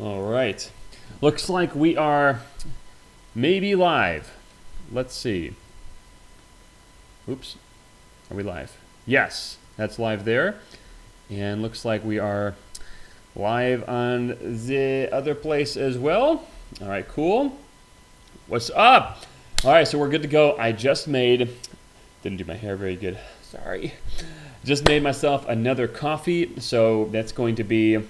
All right. Looks like we are maybe live. Let's see. Oops. Are we live? Yes, that's live there. And looks like we are live on the other place as well. All right, cool. What's up? All right, so we're good to go. I just made, didn't do my hair very good. Sorry. Just made myself another coffee, so that's going to be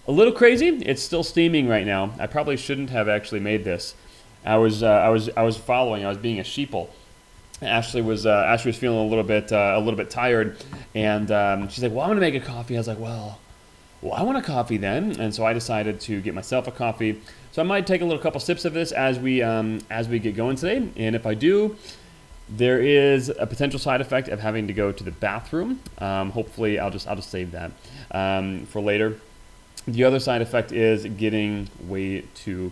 a little crazy. It's still steaming right now. I probably shouldn't have actually made this. I was following. I was being a sheeple. Ashley was feeling a little bit tired, and she's like, "Well, I'm gonna make a coffee." I was like, "Well, I want a coffee then," and so I decided to get myself a coffee. So I might take a couple sips of this as we get going today, and if I do, there is a potential side effect of having to go to the bathroom. Hopefully, I'll just save that for later. The other side effect is getting way too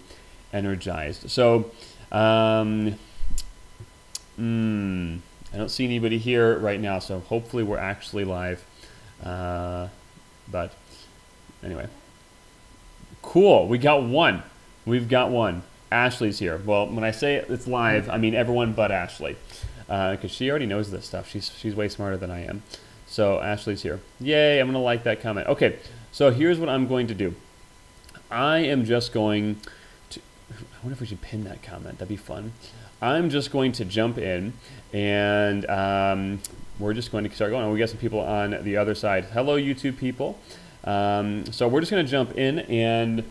energized. So I don't see anybody here right now, so hopefully we're actually live. But anyway, cool. We got one. We've got one. Ashley's here. Well, when I say it's live, I mean everyone but Ashley, because she already knows this stuff. She's way smarter than I am. So Ashley's here. Yay! I'm gonna like that comment. Okay. So here's what I'm going to do. I am just going to, I wonder if we should pin that comment. That'd be fun. I'm just going to jump in, and we're just going to start going. We got some people on the other side. Hello, YouTube people. So we're just going to jump in and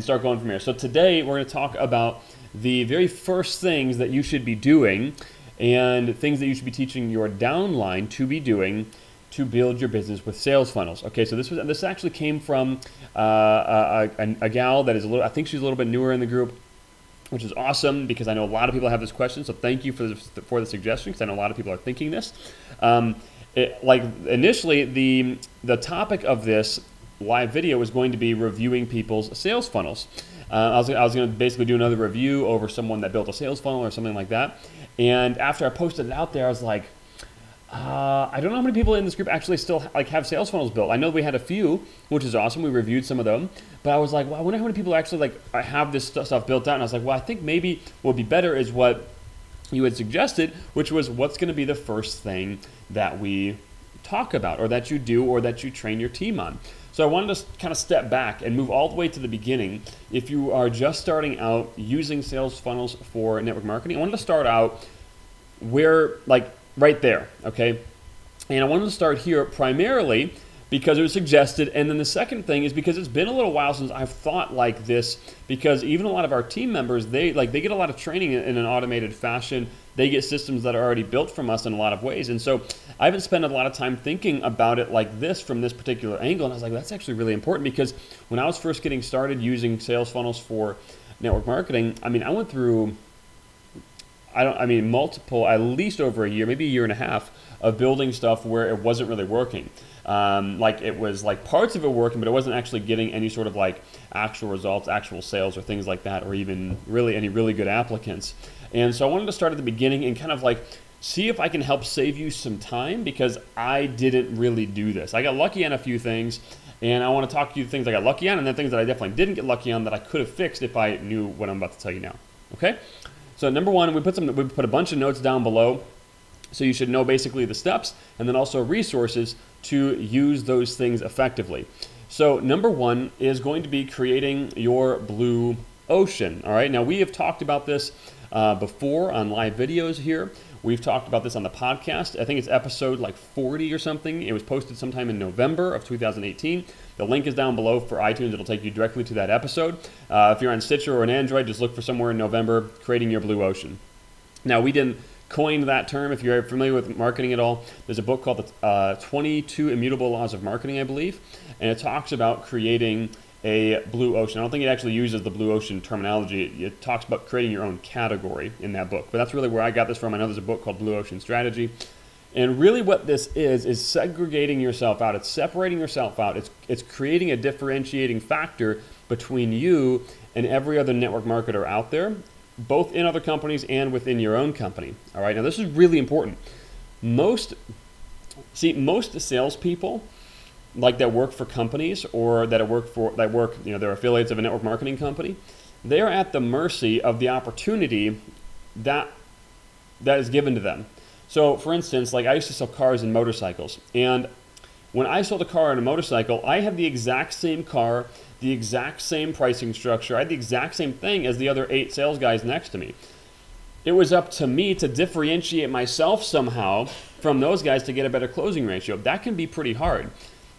start going from here. So today we're going to talk about the very first things that you should be doing and things that you should be teaching your downline to be doing to build your business with sales funnels. Okay, so this actually came from a gal that is I think she's a little bit newer in the group, which is awesome because I know a lot of people have this question. So thank you for the suggestion, because I know a lot of people are thinking this. Like initially, the topic of this live video was going to be reviewing people's sales funnels. I was going to basically do another review over someone that built a sales funnel or something like that. And after I posted it out there, I was like, I don't know how many people in this group actually still have sales funnels built. I know we had a few, which is awesome. We reviewed some of them, but I was like, well, I wonder how many people actually have this stuff built out. And I was like, well, I think maybe what would be better is what you had suggested, which was what's going to be the first thing that we talk about, or that you do, or that you train your team on. So I wanted to kind of step back and move all the way to the beginning. If you are just starting out using sales funnels for network marketing, I wanted to start out right there, okay? And I wanted to start here primarily because it was suggested, and then the second thing is because it's been a little while since I've thought like this, because even a lot of our team members, they get a lot of training in an automated fashion. They get systems that are already built from us in a lot of ways, and so I haven't spent a lot of time thinking about it like this from this particular angle, and I was like, that's actually really important, because when I was first getting started using sales funnels for network marketing, I mean, I went through multiple, at least over a year, maybe a year and a half of building stuff where it wasn't really working. It was parts of it working, but it wasn't actually getting any sort of actual results, actual sales or things like that, or even really any really good applicants. And so I wanted to start at the beginning and kind of see if I can help save you some time, because I didn't really do this. I got lucky on a few things, and I want to talk to you the things I got lucky on, and then things that I definitely didn't get lucky on that I could have fixed if I knew what I'm about to tell you now. Okay? So number one, we put a bunch of notes down below, so you should know basically the steps, and then also resources to use those things effectively. So number one is going to be creating your blue ocean. All right, now we have talked about this before on live videos here. We've talked about this on the podcast. I think it's episode 40 or something. It was posted sometime in November of 2018. The link is down below for iTunes. It'll take you directly to that episode. If you're on Stitcher or an Android, just look for somewhere in November, creating your blue ocean. Now, we didn't coin that term. If you're familiar with marketing at all, there's a book called the 22 Immutable Laws of Marketing, I believe, and it talks about creating a blue ocean. I don't think it actually uses the blue ocean terminology. It talks about creating your own category in that book, but that's really where I got this from. I know there's a book called Blue Ocean Strategy. And really what this is segregating yourself out. It's separating yourself out. It's creating a differentiating factor between you and every other network marketer out there, both in other companies and within your own company. All right, now this is really important. Most salespeople, like that work for companies or that work, they're affiliates of a network marketing company, they're at the mercy of the opportunity that is given to them. So for instance, like I used to sell cars and motorcycles, and when I sold a car and a motorcycle, I had the exact same car, the exact same pricing structure, I had the exact same thing as the other 8 sales guys next to me. It was up to me to differentiate myself somehow from those guys to get a better closing ratio. That can be pretty hard.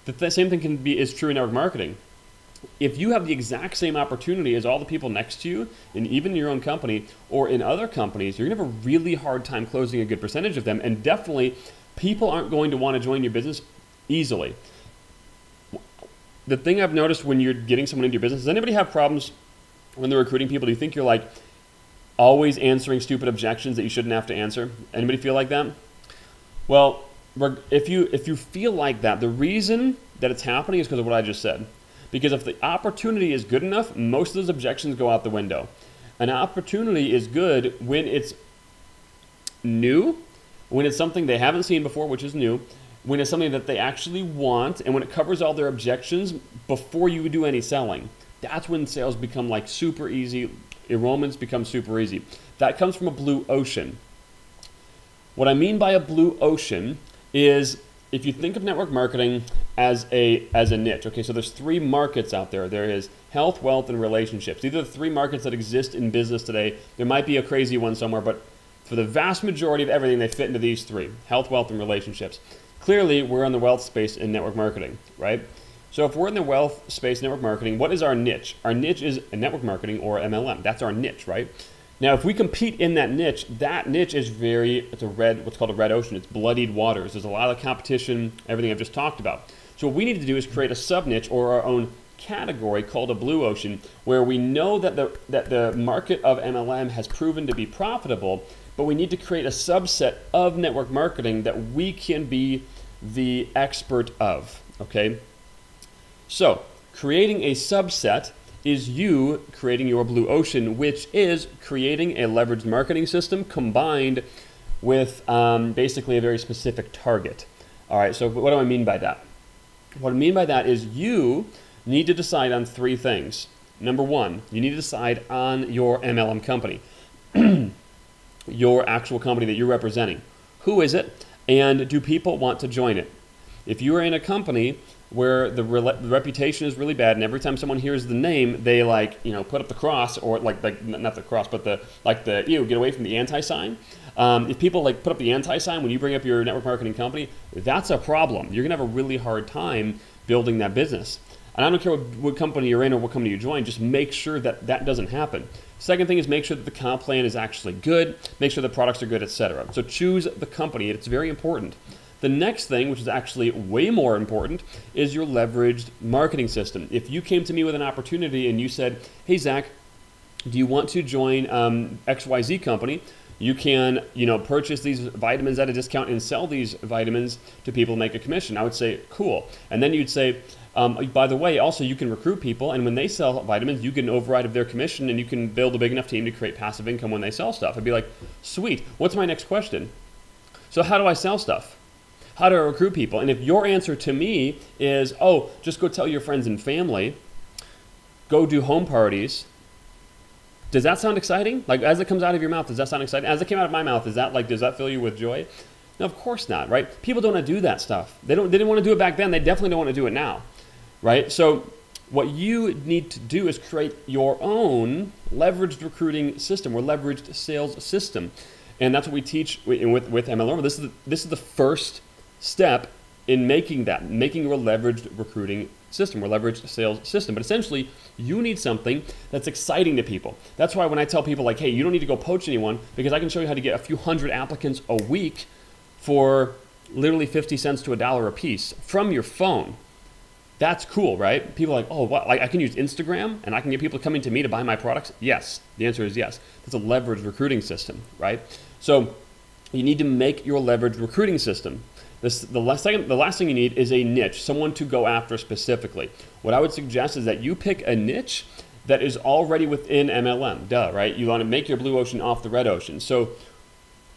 The same thing is true in network marketing. If you have the exact same opportunity as all the people next to you, and even in your own company or in other companies, you're gonna have a really hard time closing a good percentage of them, and definitely people aren't going to want to join your business easily. The thing I've noticed when you're getting someone into your business, does anybody have problems when they're recruiting people? Do you think you're like always answering stupid objections that you shouldn't have to answer? Anybody feel like that? Well, if you feel like that, the reason that it's happening is because of what I just said. Because if the opportunity is good enough, most of those objections go out the window. An opportunity is good when it's new, when it's something they haven't seen before, which is new, when it's something that they actually want, and when it covers all their objections before you do any selling. That's when sales become like super easy, enrollments become super easy. That comes from a blue ocean. What I mean by a blue ocean is, if you think of network marketing as a niche, okay, so there's 3 markets out there. There is health, wealth, and relationships. These are the 3 markets that exist in business today. There might be a crazy one somewhere, but for the vast majority of everything, they fit into these 3, health, wealth, and relationships. Clearly, we're in the wealth space in network marketing, right? So if we're in the wealth space network marketing, what is our niche? Our niche is network marketing or MLM. That's our niche, right? Now, if we compete in that niche is what's called a red ocean. It's bloodied waters. There's a lot of competition, everything I've just talked about. So what we need to do is create a sub-niche or our own category called a blue ocean, where we know that the market of MLM has proven to be profitable, but we need to create a subset of network marketing that we can be the expert of, okay? So creating a subset is you creating your blue ocean, which is creating a leveraged marketing system combined with basically a very specific target. All right, so what do I mean by that? What I mean by that is you need to decide on 3 things. Number 1, you need to decide on your MLM company, your actual company that you're representing. Who is it, and do people want to join it? If you are in a company where the reputation is really bad, and every time someone hears the name, they put up the cross, or not the cross, but the ew, get away from the anti-sign. If people put up the anti-sign when you bring up your network marketing company, that's a problem. You're gonna have a really hard time building that business. And I don't care what company you're in or what company you join, just make sure that that doesn't happen. Second thing is make sure that the comp plan is actually good, make sure the products are good, etc. So choose the company, it's very important. The next thing, which is actually way more important, is your leveraged marketing system. If you came to me with an opportunity and you said, hey Zach, do you want to join XYZ company? You can, purchase these vitamins at a discount and sell these vitamins to people and make a commission. I would say, cool. And then you'd say, by the way, also you can recruit people, and when they sell vitamins, you get an override of their commission, and you can build a big enough team to create passive income when they sell stuff. I'd be like, sweet. What's my next question? So how do I sell stuff? How do I recruit people? And if your answer to me is, oh, just go tell your friends and family, go do home parties, does that sound exciting? As it comes out of your mouth, does that sound exciting? As it came out of my mouth, does that fill you with joy? No, of course not, right? People don't want to do that stuff. They didn't want to do it back then. They definitely don't want to do it now, right? So what you need to do is create your own leveraged recruiting system or leveraged sales system. And that's what we teach with MLM. This is the first step in making your leveraged recruiting system or leveraged sales system. But essentially, you need something that's exciting to people. That's why when I tell people hey, you don't need to go poach anyone, because I can show you how to get a few hundred applicants a week for literally 50 cents to $1 a piece from your phone. That's cool, right? People are like, oh, what? I can use Instagram and I can get people coming to me to buy my products? Yes. The answer is yes. That's a leveraged recruiting system, right? So you need to make your leveraged recruiting system. The last thing you need is a niche, someone to go after specifically. What I would suggest is that you pick a niche that is already within MLM, right? You want to make your blue ocean off the red ocean. So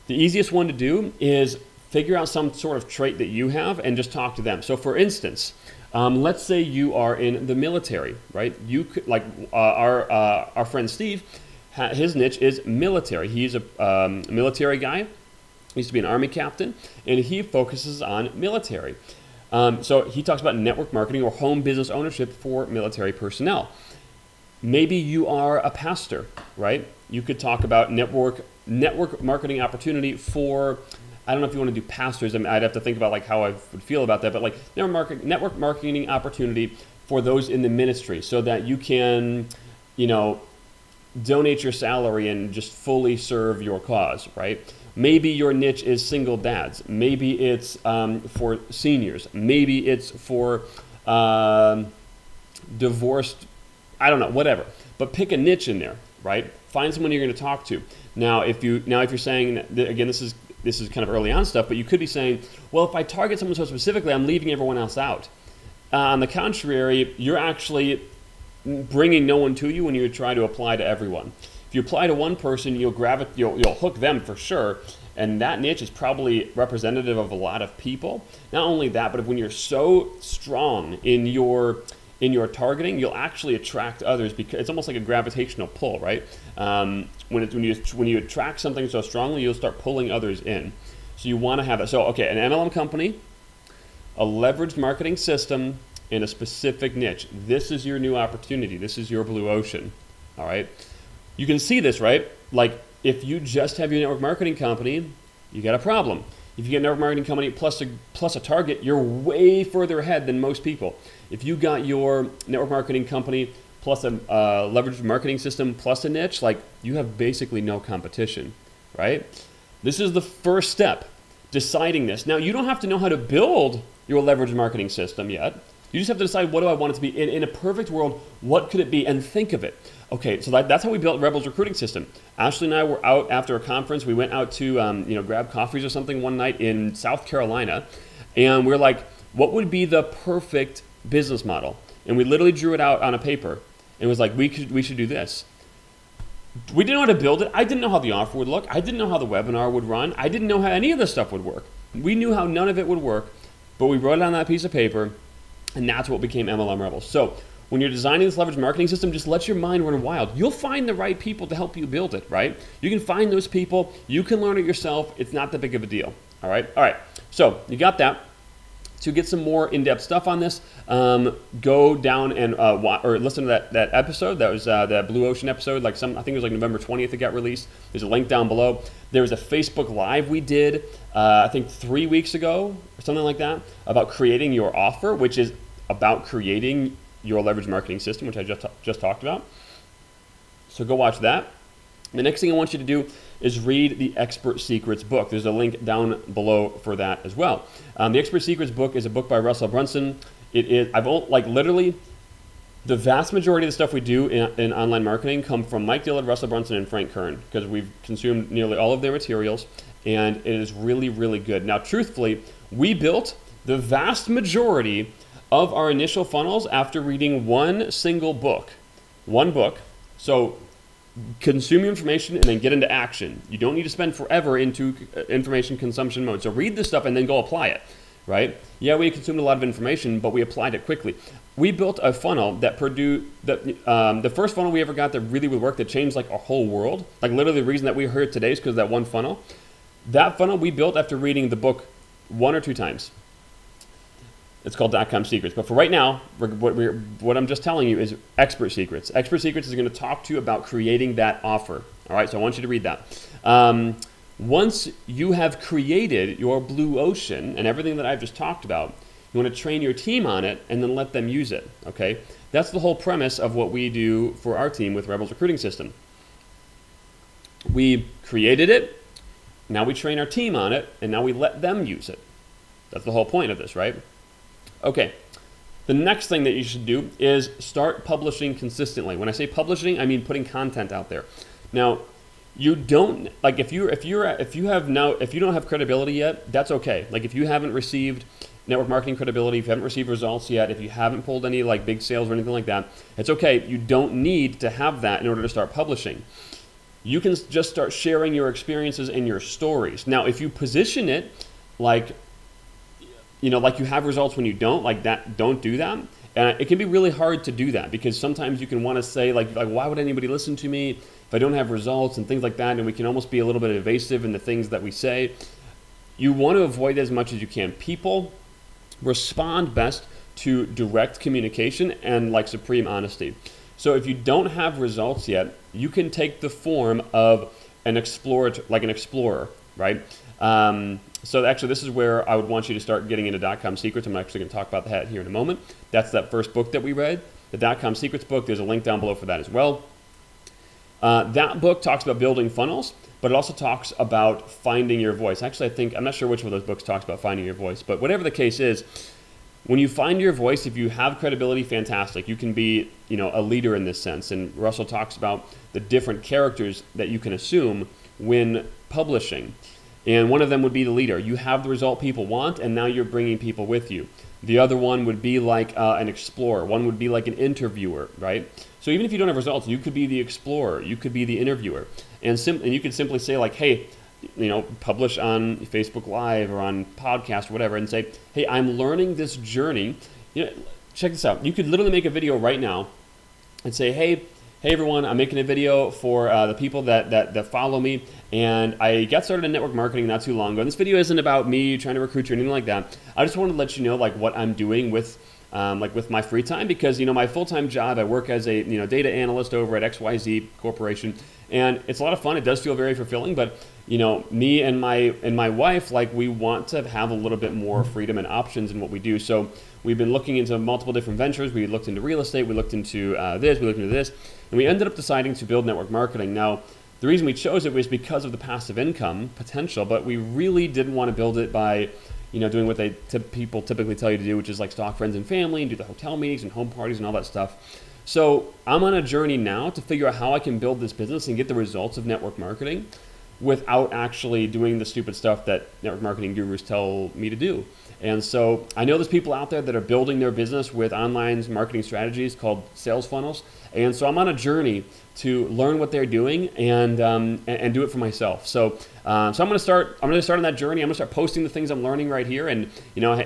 the easiest one to do is figure out some sort of trait that you have and just talk to them. So for instance, Let's say you are in the military, right? You could, like our friend Steve, his niche is military. He's a military guy. He used to be an Army captain, and he focuses on military. So he talks about network marketing or home business ownership for military personnel. Maybe you are a pastor, right? You could talk about network marketing opportunity for, I don't know if you want to do pastors. I mean, I'd have to think about like how I would feel about that, but like network marketing opportunity for those in the ministry, so that you can, you know, donate your salary and just fully serve your cause, right? Maybe your niche is single dads. Maybe it's for seniors. Maybe it's for divorced, I don't know, whatever. But pick a niche in there, right? Find someone you're going to talk to. Now, if you're saying that, again, this is kind of early on stuff, but you could be saying, well, if I target someone so specifically, I'm leaving everyone else out. On the contrary, you're actually bringing no one to you when you try to apply to everyone. If you apply to one person, you'll hook them for sure, and that niche is probably representative of a lot of people. Not only that, but when you're so strong in your targeting, you'll actually attract others, because it's almost like a gravitational pull, right? When you attract something so strongly, you'll start pulling others in. So you want to have that. So okay, an MLM company, a leveraged marketing system, and a specific niche. This is your new opportunity. This is your blue ocean. All right. You can see this, right? Like if you just have your network marketing company, you got a problem. If you get a network marketing company plus a target, you're way further ahead than most people. If you got your network marketing company plus a leveraged marketing system plus a niche, like you have basically no competition, right? This is the first step, deciding this. Now, you don't have to know how to build your leveraged marketing system yet. You just have to decide, what do I want it to be? In a perfect world, what could it be? And think of it. Okay, so that's how we built Rebels recruiting system. Ashley and I were out after a conference. We went out to grab coffees or something one night in South Carolina, and we're like, what would be the perfect business model? And we literally drew it out on a paper, and it was like, we should do this. We didn't know how to build it. I didn't know how the offer would look. I didn't know how the webinar would run. I didn't know how any of this stuff would work. We knew how none of it would work, but we wrote it on that piece of paper, and that's what became MLM Rebels. So when you're designing this leveraged marketing system, just let your mind run wild. You'll find the right people to help you build it, right? You can find those people. You can learn it yourself. It's not that big of a deal, all right? All right, so you got that. To get some more in-depth stuff on this, go down and listen to that episode. That was that Blue Ocean episode. I think it was like November 20th it got released. There's a link down below. There was a Facebook Live we did, I think 3 weeks ago or something like that, about creating your offer, which is about creating your leverage marketing system, which I just talked about. So go watch that. The next thing I want you to do is read the Expert Secrets book. There's a link down below for that as well. The Expert Secrets book is a book by Russell Brunson. Literally, the vast majority of the stuff we do in online marketing come from Mike Dillard, Russell Brunson, and Frank Kern, because we've consumed nearly all of their materials, and it is really, really good. Now, truthfully, we built the vast majority of our initial funnels after reading one single book. One book. So consume your information and then get into action. You don't need to spend forever into information consumption mode. So read this stuff and then go apply it, right? Yeah, we consumed a lot of information, but we applied it quickly. We built a funnel that the first funnel we ever got that really would work, that changed like our whole world. Like literally the reason that we're here today is because of that one funnel. That funnel we built after reading the book 1 or 2 times. It's called Dotcom Secrets. But for right now, what I'm just telling you is Expert Secrets. Expert Secrets is going to talk to you about creating that offer. All right, so I want you to read that. Once you have created your blue ocean and everything that I've just talked about, you want to train your team on it and then let them use it. Okay, that's the whole premise of what we do for our team with Rebels Recruiting System. We created it, now we train our team on it, and now we let them use it. That's the whole point of this, right? Okay, the next thing that you should do is start publishing consistently. When I say publishing, I mean putting content out there. Now, you don't, like if you don't have credibility yet, that's okay. Like if you haven't received network marketing credibility, if you haven't received results yet, if you haven't pulled any like big sales or anything like that, it's okay. You don't need to have that in order to start publishing. You can just start sharing your experiences and your stories. Now, if you position it like like you have results when you don't, like that, don't do that. And it can be really hard to do that because sometimes you can want to say like why would anybody listen to me if I don't have results and things like that, and we can almost be a little bit evasive in the things that we say. You want to avoid as much as you can. People respond best to direct communication and like supreme honesty. So if you don't have results yet, you can take the form of an explorer, like an explorer, right? So actually, this is where I would want you to start getting into Dotcom Secrets. I'm actually going to talk about that here in a moment. That's that first book that we read, the Dotcom Secrets book. There's a link down below for that as well. That book talks about building funnels, but it also talks about finding your voice. Actually, I'm not sure which one of those books talks about finding your voice, but whatever the case is, when you find your voice, if you have credibility, fantastic. You can be, a leader in this sense. And Russell talks about the different characters that you can assume when publishing. And one of them would be the leader. You have the result people want, and now you're bringing people with you. The other one would be like an explorer. One would be like an interviewer, right? So even if you don't have results, you could be the explorer. You could be the interviewer. And you could simply say like, hey, publish on Facebook Live or on podcast or whatever and say, hey, I'm learning this journey. Check this out. You could literally make a video right now and say, hey everyone, I'm making a video for the people that follow me, and I got started in network marketing not too long ago. And this video isn't about me trying to recruit you or anything like that. I just wanted to let you know like what I'm doing with with my free time, because my full-time job, I work as a data analyst over at XYZ Corporation, and it's a lot of fun. It does feel very fulfilling, but me and my wife, like, we want to have a little bit more freedom and options in what we do. So we've been looking into multiple different ventures. We looked into real estate, we looked into this, we looked into this, and we ended up deciding to build network marketing. Now, the reason we chose it was because of the passive income potential, but we really didn't want to build it by doing what people typically tell you to do, which is like stalk friends and family and do the hotel meetings and home parties and all that stuff. So I'm on a journey now to figure out how I can build this business and get the results of network marketing without actually doing the stupid stuff that network marketing gurus tell me to do. And so I know there's people out there that are building their business with online marketing strategies called sales funnels. And so I'm on a journey to learn what they're doing and do it for myself. So I'm going to start on that journey. I'm going to start posting the things I'm learning right here. And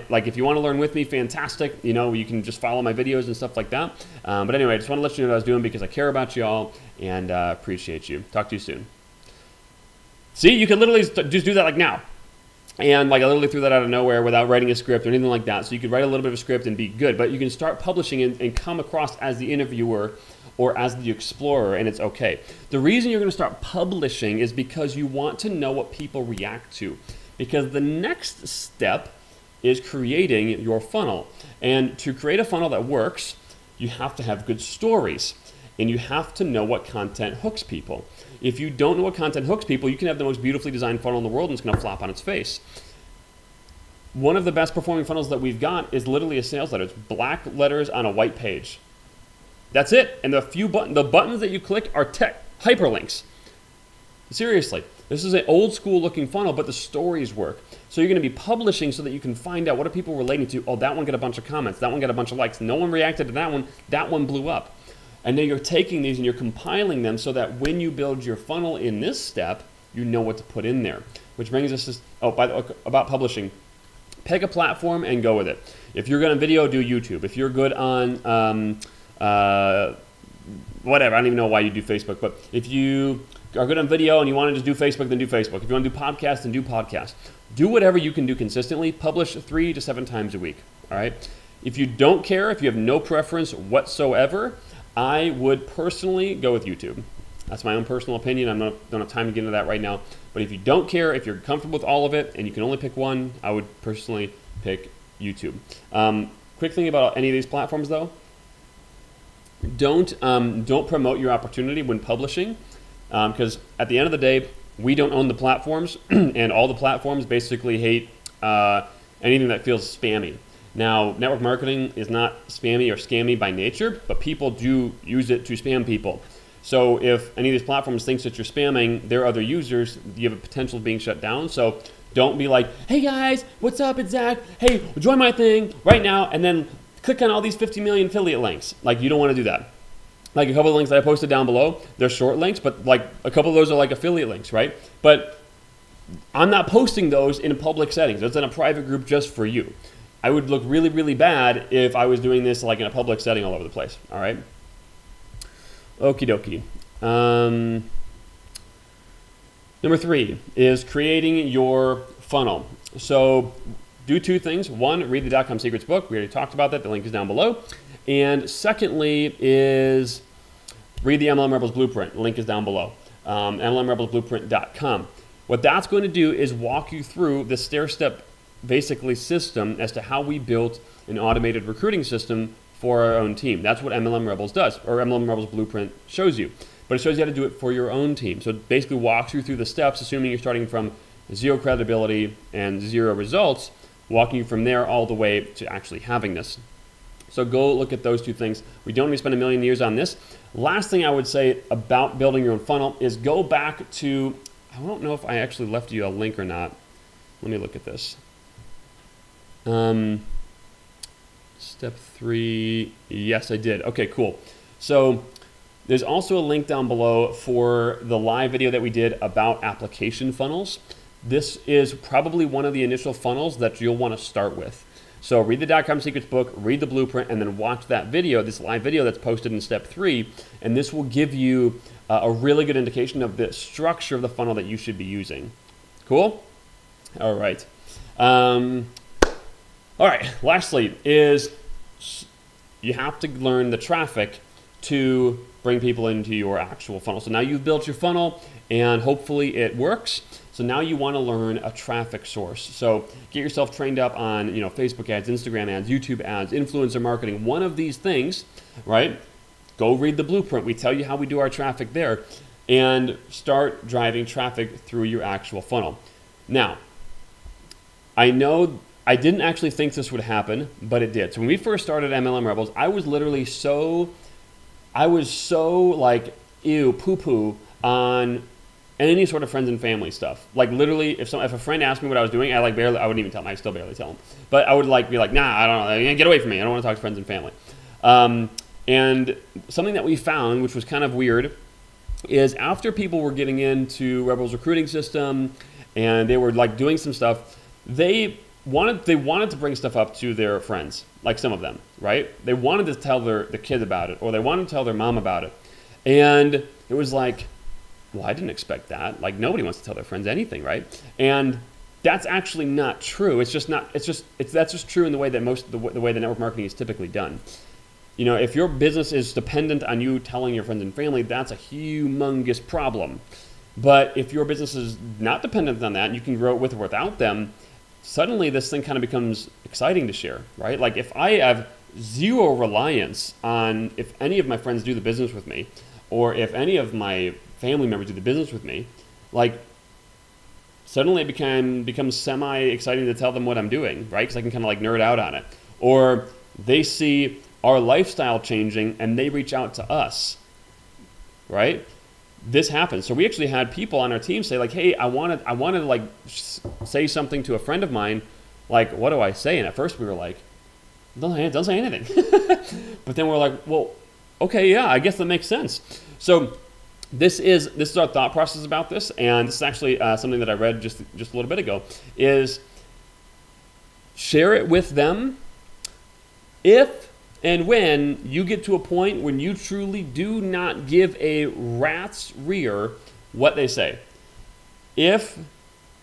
like, if you want to learn with me, fantastic. You can just follow my videos and stuff like that. But anyway, I just want to let you know what I was doing because I care about you all and appreciate you. Talk to you soon. See, you can literally just do that like now. And like, I literally threw that out of nowhere without writing a script or anything like that. So you could write a little bit of a script and be good, but you can start publishing and come across as the interviewer or as the explorer, and it's okay. The reason you're going to start publishing is because you want to know what people react to. Because the next step is creating your funnel. And to create a funnel that works, you have to have good stories. And you have to know what content hooks people. If you don't know what content hooks people, you can have the most beautifully designed funnel in the world and it's going to flop on its face. One of the best performing funnels that we've got is literally a sales letter. It's black letters on a white page. That's it. And the buttons that you click are hyperlinks. Seriously, this is an old school looking funnel, but the stories work. So you're going to be publishing so that you can find out what are people relating to. Oh, that one got a bunch of comments. That one got a bunch of likes. No one reacted to that one. That one blew up. And then you're taking these and you're compiling them so that when you build your funnel in this step, you know what to put in there. Which brings us to, about publishing. Pick a platform and go with it. If you're going to video, do YouTube. If you're good on whatever, I don't even know why you do Facebook, but if you are good on video and you want to just do Facebook, then do Facebook. If you want to do podcasts, then do podcasts. Do whatever you can do consistently. Publish 3 to 7 times a week. All right. If you don't care, if you have no preference whatsoever, I would personally go with YouTube. That's my own personal opinion. I don't have time to get into that right now. But if you don't care, if you're comfortable with all of it and you can only pick one, I would personally pick YouTube. Quick thing about any of these platforms though, don't promote your opportunity when publishing, because at the end of the day, we don't own the platforms and all the platforms basically hate anything that feels spammy. Now, network marketing is not spammy or scammy by nature, but people do use it to spam people. So if any of these platforms thinks that you're spamming their other users, you have a potential of being shut down. So don't be like, hey guys, what's up, it's Zach. Hey, join my thing right now, and then click on all these 50 million affiliate links. Like, you don't want to do that. Like a couple of links that I posted down below, they're short links, but like a couple of those are like affiliate links, right? But I'm not posting those in public settings. It's in a private group just for you. I would look really, really bad if I was doing this like in a public setting all over the place. All right. Okie dokie. Number 3 is creating your funnel. So do 2 things. 1, read the Dotcom Secrets book. We already talked about that. The link is down below. And secondly is read the MLM Rebels Blueprint. The link is down below. MLMRebelsBlueprint.com. What that's going to do is walk you through the stair-step basically system as to how we built an automated recruiting system for our own team. That's what MLM Rebels does, or MLM Rebels Blueprint shows you. But it shows you how to do it for your own team. So it basically walks you through the steps, assuming you're starting from 0 credibility and 0 results, walking you from there all the way to actually having this. So go look at those 2 things. We don't need to spend a million years on this. Last thing I would say about building your own funnel is go back to, I don't know if I actually left you a link or not. Let me look at this. Step 3, yes, I did. Okay, cool. So there's also a link down below for the live video that we did about application funnels. This is probably one of the initial funnels that you'll want to start with. So read the Dotcom Secrets book, read the blueprint, and then watch that video, this live video that's posted in step 3, and this will give you a really good indication of the structure of the funnel that you should be using. Cool? All right. All right, lastly is you have to learn the traffic to bring people into your actual funnel. So now you've built your funnel and hopefully it works. So now you want to learn a traffic source. So get yourself trained up on, Facebook ads, Instagram ads, YouTube ads, influencer marketing, one of these things, right? Go read the blueprint. We tell you how we do our traffic there and start driving traffic through your actual funnel. Now, I know I didn't actually think this would happen, but it did. So when we first started MLM Rebels, I was literally so like, ew, poo-poo on any sort of friends and family stuff. Like literally, if a friend asked me what I was doing, I wouldn't even tell them. I still barely tell them. But I would be like, nah, I don't know, get away from me. I don't want to talk to friends and family. And something that we found, which was kind of weird, is after people were getting into Rebels recruiting system and they were like doing some stuff, they wanted to bring stuff up to their friends, like some of them, right? They wanted to tell the kid about it, or they wanted to tell their mom about it. And it was like, well, I didn't expect that. Like nobody wants to tell their friends anything, right? And that's actually not true. That's just true in the way that the way the network marketing is typically done. If your business is dependent on you telling your friends and family, that's a humongous problem. But if your business is not dependent on that, and you can grow it with or without them, suddenly this thing kind of becomes exciting to share, right? Like if I have 0 reliance on if any of my friends do the business with me, or if any of my family members do the business with me, like suddenly it becomes semi-exciting to tell them what I'm doing, right? Because I can kind of like nerd out on it. Or they see our lifestyle changing and they reach out to us, right? This happens. So we actually had people on our team say like, hey, I wanted to like say something to a friend of mine. Like, what do I say? And at first we were like, don't say anything. But then we're like, well, okay, yeah, I guess that makes sense. So this is our thought process about this. And this is actually something that I read just a little bit ago, is share it with them if and when you get to a point when you truly do not give a rat's rear what they say. If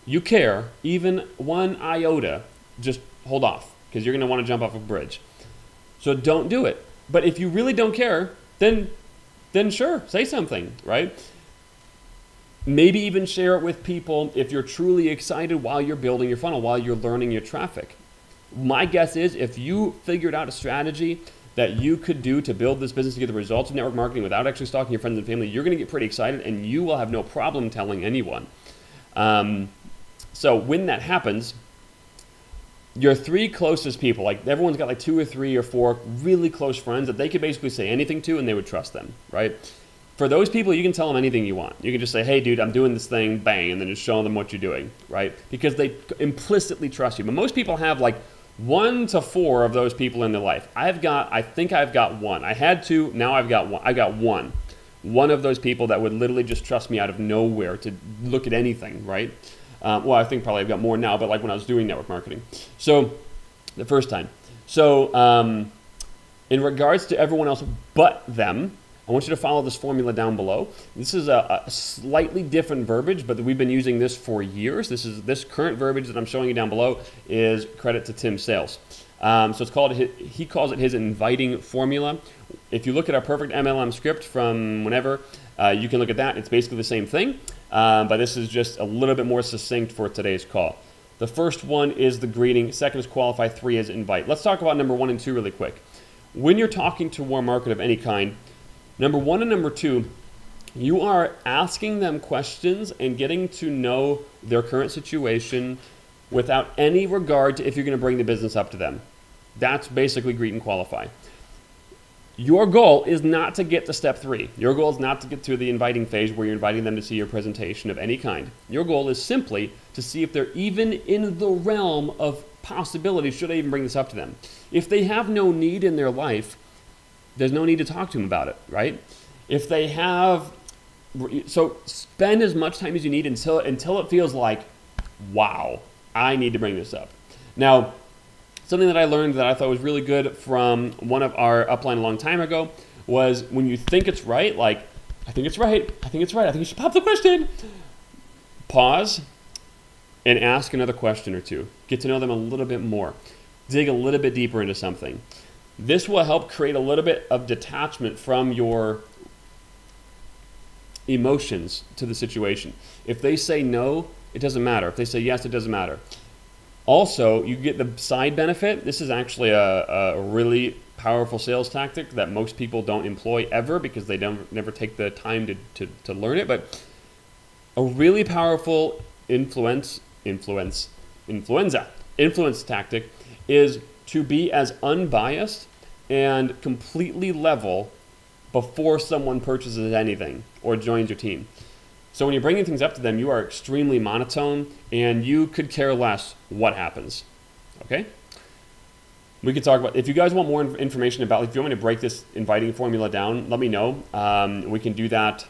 you care, even 1 iota, just hold off, because you're going to want to jump off a bridge. So don't do it. But if you really don't care, then sure, say something, right? Maybe even share it with people if you're truly excited while you're building your funnel, while you're learning your traffic. My guess is if you figured out a strategy that you could do to build this business to get the results of network marketing without actually stalking your friends and family, you're going to get pretty excited and you will have no problem telling anyone. So when that happens, your 3 closest people, like everyone's got like 2 or 3 or 4 really close friends that they could basically say anything to and they would trust them, right? For those people, you can tell them anything you want. You can just say, hey, dude, I'm doing this thing, bang, and then just show them what you're doing, right? Because they implicitly trust you. But most people have like 1 to 4 of those people in their life. I think I've got 1. I had 2, now I've got 1. I got 1. 1 of those people that would literally just trust me out of nowhere to look at anything, right? Well, I think probably I've got more now, but like when I was doing network marketing. So the first time. So in regards to everyone else but them, I want you to follow this formula down below. This is a slightly different verbiage, but we've been using this for years. This current verbiage that I'm showing you down below is credit to Tim Sales. So it's called, he calls it his inviting formula. If you look at our perfect MLM script from whenever, you can look at that. It's basically the same thing, but this is just a little bit more succinct for today's call. The first one is the greeting. Second is qualify. 3 is invite. Let's talk about number 1 and 2 really quick. When you're talking to a warm market of any kind, number 1 and number 2, you are asking them questions and getting to know their current situation without any regard to if you're going to bring the business up to them. That's basically greet and qualify. Your goal is not to get to step 3. Your goal is not to get to the inviting phase where you're inviting them to see your presentation of any kind. Your goal is simply to see if they're even in the realm of possibility should I even bring this up to them. If they have no need in their life, there's no need to talk to them about it, right? If they have, so spend as much time as you need until it feels like, wow, I need to bring this up. Now, something that I learned that I thought was really good from one of our upline a long time ago was when you think it's right, like, I think it's right, I think it's right, I think you should pop the question. Pause and ask another question or two. Get to know them a little bit more. Dig a little bit deeper into something. This will help create a little bit of detachment from your emotions to the situation. If they say no, it doesn't matter. If they say yes, it doesn't matter. Also, you get the side benefit. This is actually a really powerful sales tactic that most people don't employ ever because they never take the time to learn it. But a really powerful influence tactic is to be as unbiased and completely level before someone purchases anything or joins your team. So when you're bringing things up to them, you are extremely monotone and you could care less what happens, okay? We could talk about, if you guys want more information about, if you want me to break this inviting formula down, let me know. We can do that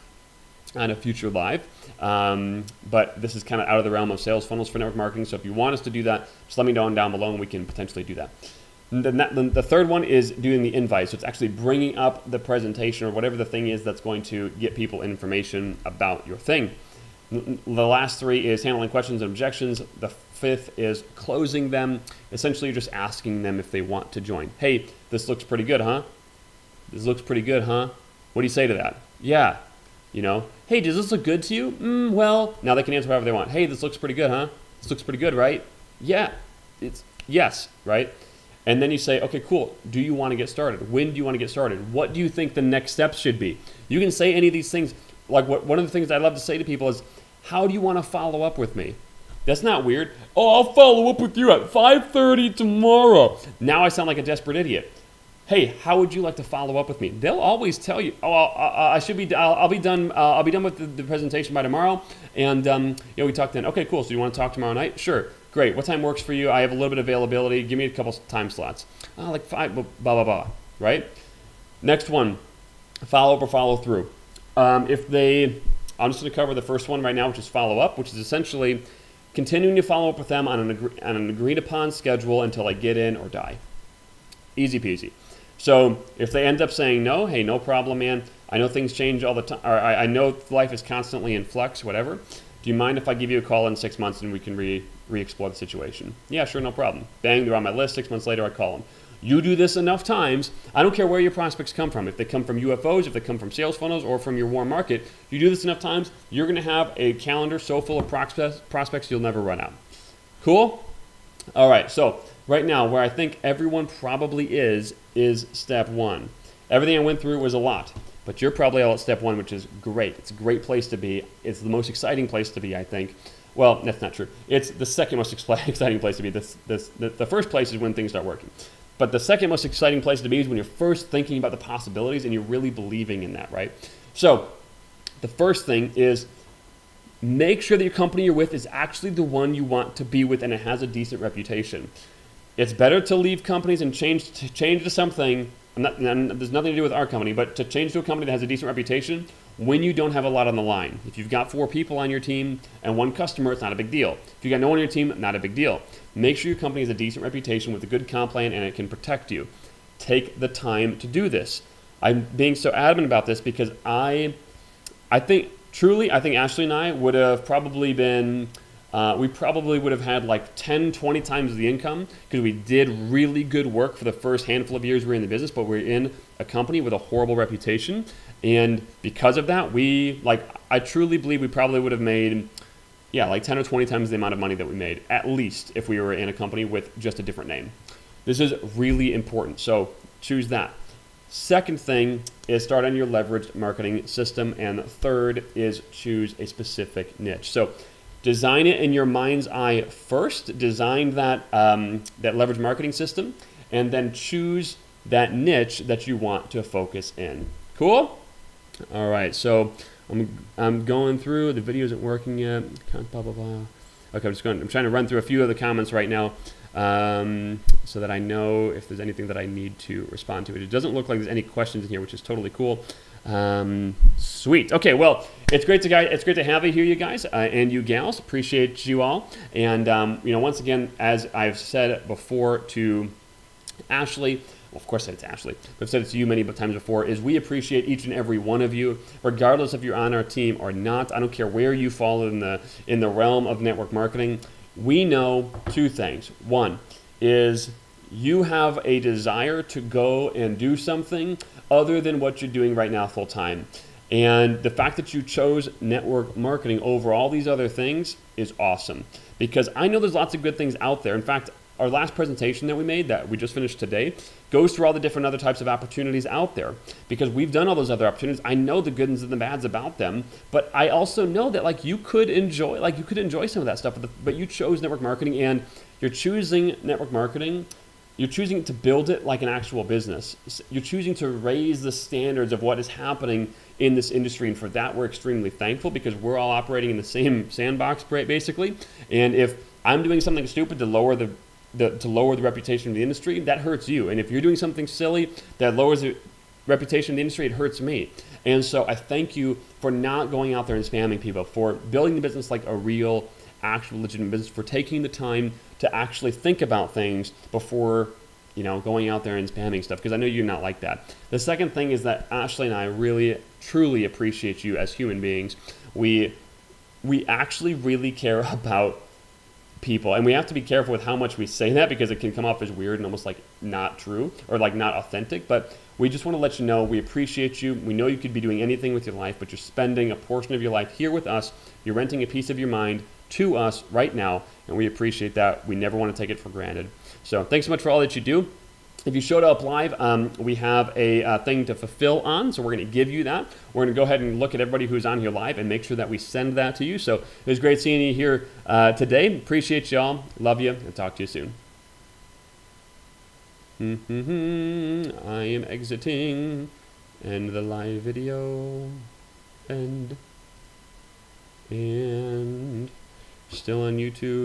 on a future live. But this is kind of out of the realm of sales funnels for network marketing. So if you want us to do that, just let me know down below and we can potentially do that. The third one is doing the invite. So it's actually bringing up the presentation or whatever the thing is that's going to get people information about your thing. The last 3 is handling questions and objections. The 5th is closing them. Essentially, you're just asking them if they want to join. Hey, this looks pretty good, huh? This looks pretty good, huh? What do you say to that? Yeah. You know, hey, does this look good to you? Well, now they can answer however they want. Hey, this looks pretty good, huh? This looks pretty good, right? Yeah, it's yes, right? And then you say, okay, cool. Do you want to get started? When do you want to get started? What do you think the next steps should be? You can say any of these things. Like one of the things I love to say to people is, how do you want to follow up with me? That's not weird. Oh, I'll follow up with you at 5:30 tomorrow. Now I sound like a desperate idiot. Hey, how would you like to follow up with me? They'll always tell you, oh, I'll be done with the presentation by tomorrow. And we talk then. Okay, cool. So you want to talk tomorrow night? Sure. Great. What time works for you? I have a little bit of availability. Give me a couple time slots. Like 5, blah, blah, blah, right? Next one, follow up or follow through. I'm just going to cover the first one right now, which is follow up, which is essentially continuing to follow up with them on an agreed upon schedule until I get in or die. Easy peasy. So if they end up saying no, hey, no problem, man. I know things change all the time, or I know life is constantly in flux, whatever. Do you mind if I give you a call in 6 months and we can re-explore the situation? Yeah, sure, no problem. Bang, they're on my list. 6 months later, I call them. You do this enough times, I don't care where your prospects come from. If they come from UFOs, if they come from sales funnels, or from your warm market, you do this enough times, you're going to have a calendar so full of prospects you'll never run out. Cool? All right, so right now, where I think everyone probably is step 1. Everything I went through was a lot, but you're probably all at step 1, which is great. It's a great place to be. It's the most exciting place to be, I think. Well, that's not true. It's the second most exciting place to be. The first place is when things start working. But the second most exciting place to be is when you're first thinking about the possibilities and you're really believing in that, right? So the first thing is make sure that your company you're with is actually the one you want to be with and it has a decent reputation. It's better to leave companies and change to something there's nothing to do with our company, but to change to a company that has a decent reputation when you don't have a lot on the line. If you've got 4 people on your team and 1 customer, it's not a big deal. If you've got no one on your team, not a big deal. Make sure your company has a decent reputation with a good comp plan and it can protect you. Take the time to do this. I'm being so adamant about this because I think Ashley and I would have probably been, we probably would have had like 10, 20 times the income because we did really good work for the first handful of years we were in the business, but we're in a company with a horrible reputation. And because of that, I truly believe we probably would have made, like 10 or 20 times the amount of money that we made, at least if we were in a company with just a different name. This is really important. So choose that. Second thing is start on your leveraged marketing system. And third is choose a specific niche. So design it in your mind's eye first. Design that, that leveraged marketing system, and then choose that niche that you want to focus in. Cool? All right, so I'm going through. The video isn't working yet. Blah, blah, blah. Okay, I'm trying to run through a few of the comments right now so that I know if there's anything that I need to respond to. It doesn't look like there's any questions in here, which is totally cool. Sweet. Okay, well, it's great to have you here, you guys, and you gals. Appreciate you all. And once again, as I've said before to Ashley, well, of course I said it to Ashley, but I've said it to you many times before, is we appreciate each and every one of you, regardless if you're on our team or not. I don't care where you fall in the realm of network marketing. We know 2 things. One is you have a desire to go and do something other than what you're doing right now full time. And the fact that you chose network marketing over all these other things is awesome, because I know there's lots of good things out there. In fact, our last presentation that we made, that we just finished today, goes through all the different other types of opportunities out there, because we've done all those other opportunities. I know the goods and the bads about them, but I also know that you could enjoy some of that stuff, but you chose network marketing, and you're choosing network marketing. You're choosing to build it like an actual business. You're choosing to raise the standards of what is happening in this industry, and for that we're extremely thankful, because we're all operating in the same sandbox basically. And if I'm doing something stupid to lower the reputation of the industry, that hurts you. And if you're doing something silly that lowers the reputation of the industry, it hurts me. And so I thank you for not going out there and spamming people, for building the business like a real, actual, legitimate business, for taking the time to actually think about things before going out there and spamming stuff, because I know you're not like that. The second thing is that Ashley and I really, truly appreciate you as human beings. We actually really care about people, and we have to be careful with how much we say that, because it can come off as weird and almost like not true or like not authentic. But we just want to let you know we appreciate you. We know you could be doing anything with your life, but you're spending a portion of your life here with us. You're renting a piece of your mind to us right now, and we appreciate that. We never want to take it for granted. So thanks so much for all that you do. If you showed up live, we have a thing to fulfill on, so we're going to give you that. We're going to go ahead and look at everybody who's on here live and make sure that we send that to you. So it was great seeing you here today. Appreciate y'all. Love you, and talk to you soon. I am exiting, and the live video, and still on YouTube.